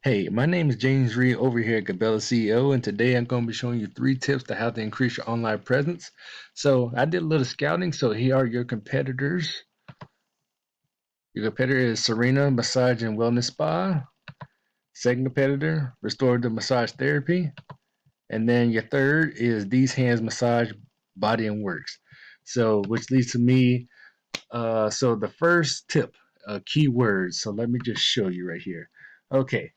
Hey, my name is James Reed over here at Gabella CEO, and today I'm going to be showing you 3 tips to how to increase your online presence. So I did a little scouting, so here are your competitors. Your competitor is Serena Massage and Wellness Spa. Second competitor, Restorative Massage Therapy. And then your third is These Hands Massage Body and Works. So which leads to me, so the first tip, keywords. So let me just show you right here. Okay,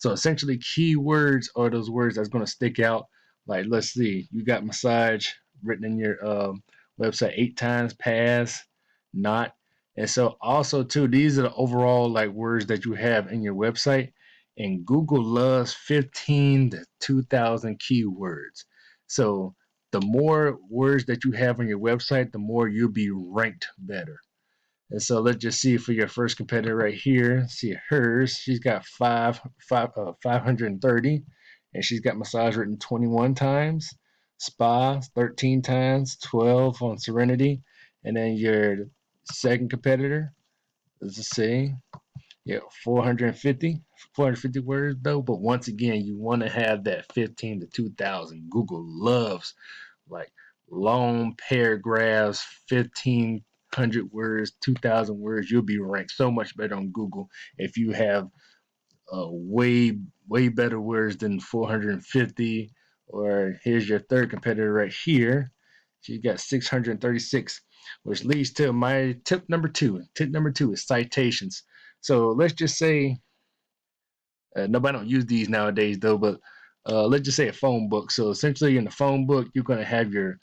so essentially, keywords are those words that's going to stick out. Like, let's see, you got massage written in your website 8 times, pass, not. And so also too, these are the overall like words that you have in your website. And Google loves 15 to 2,000 keywords. So the more words that you have on your website, the more you'll be ranked better. And so let's just see for your first competitor right here. See hers. She's got 530, and she's got massage written 21 times, spa 13 times, 12 on Serenity, and then your second competitor. Let's just say, yeah, 450 words though. But once again, you want to have that 15 to 2,000. Google loves like long paragraphs, 1,500 words, 2,000 words. You'll be ranked so much better on Google if you have way better words than 450. Or here's your third competitor right here. She's got 636, which leads to my tip number two. Tip number two is citations. So let's just say nobody don't use these nowadays though, but let's just say a phone book. So essentially, in the phone book, you're going to have your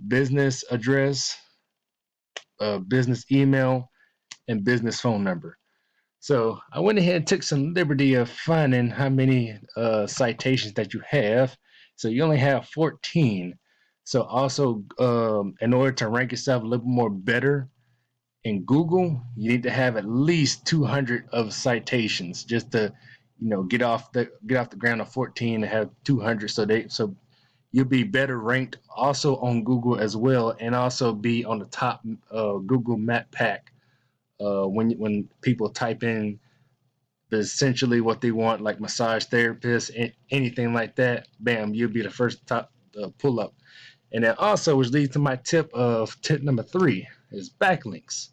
business address, business email, and business phone number. So I went ahead and took some liberty of finding how many citations that you have. So you only have 14. So also, in order to rank yourself a little more better in Google, you need to have at least 200 of citations just to, get off the ground of 14 and have 200. So you'll be better ranked also on Google as well, and also be on the top Google Map Pack when people type in essentially what they want, like massage therapist, anything like that. Bam, you'll be the first top pull up. And then also, which leads to my tip number three is backlinks.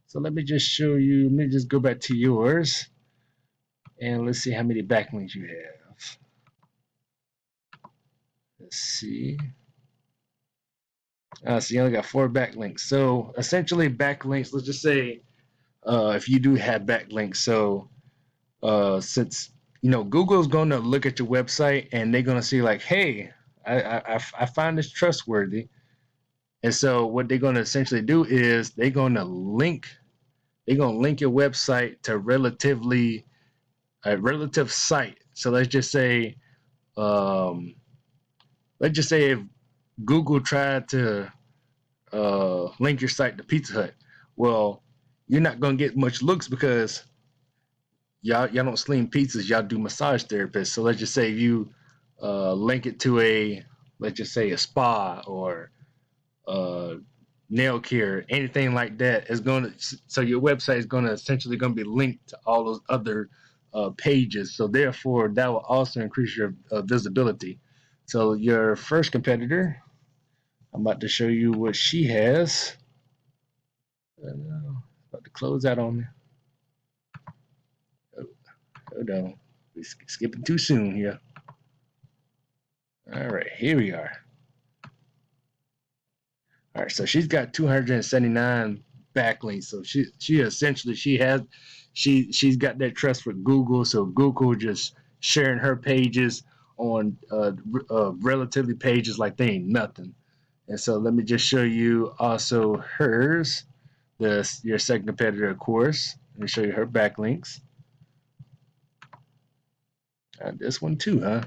So let me just show you. Let me just go back to yours, and let's see how many backlinks you have. Let's see. So you only got 4 backlinks. So essentially, backlinks. Let's just say if you do have backlinks. So since Google's going to look at your website and they're going to see like, hey, I find this trustworthy, and so what they're going to essentially do is they're going to link your website to a relative site. So um, let's just say if Google tried to link your site to Pizza Hut, well, you're not going to get much looks because y'all don't sling pizzas, y'all do massage therapists. So let's just say you link it to let's just say a spa or uh, nail care, anything like that is going to, so your website is going to essentially going to be linked to all those other pages. So therefore, that will also increase your visibility. So your first competitor, I'm about to show you what she has. About to close out on me. Oh, hold on. We're skipping too soon here. All right, here we are. All right, so she's got 279 backlinks. So she essentially she's got that trust with Google. So Google just sharing her pages on relatively pages like they ain't nothing. And so let me just show you also hers, your second competitor, of course. Let me show you her backlinks. This one too, huh?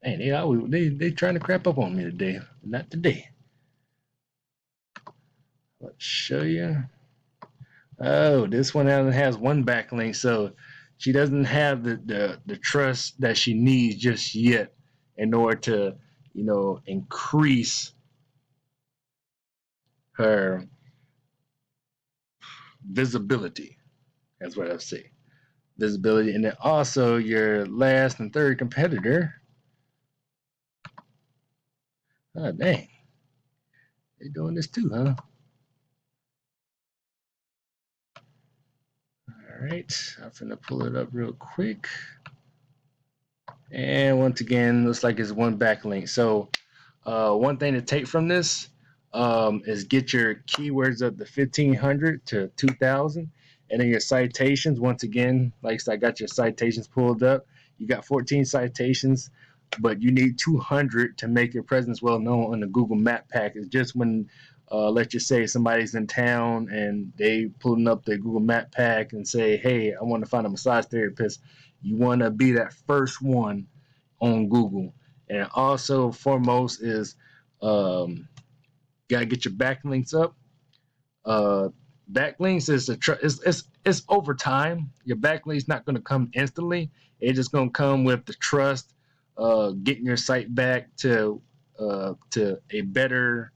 Hey, they trying to crap up on me today. Not today. Let's show you. Oh, this one has 1 backlink, so she doesn't have the trust that she needs just yet in order to, increase her visibility. That's what I say. visibility, and then also your last and third competitor. Oh dang, they're doing this too, huh? All right, I'm gonna pull it up real quick. And once again, looks like it's one backlink. So one thing to take from this is get your keywords up to 1,500 to 2,000. And then your citations, once again, like I said, I got your citations pulled up. You got 14 citations, but you need 200 to make your presence well known on the Google Map Pack. It's just when, let's just say somebody's in town and they pulling up their Google Map Pack and say, hey, I want to find a massage therapist. You want to be that first one on Google. And also, foremost is gotta get your backlinks up. Uh, Backlinks is it's over time. Your backlinks not going to come instantly. It's just going to come with the trust, getting your site back to a better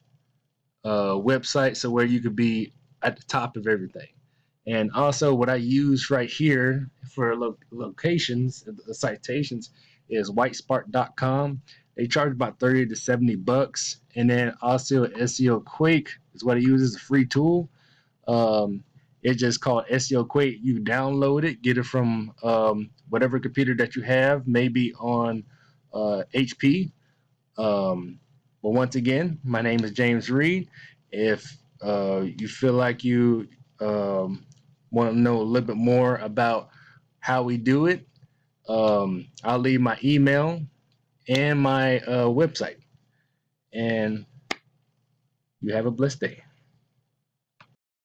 website, so where you could be at the top of everything. And also, what I use right here for locations, citations, is whitespark.com. They charge about 30 to 70 bucks. And then also SEO Quake is what I use as a free tool. It's just called SEO Quake. You download it, get it from whatever computer that you have, maybe on HP. But once again, my name is James Reed. If you feel like you want to know a little bit more about how we do it, I'll leave my email and my website. And you have a blessed day.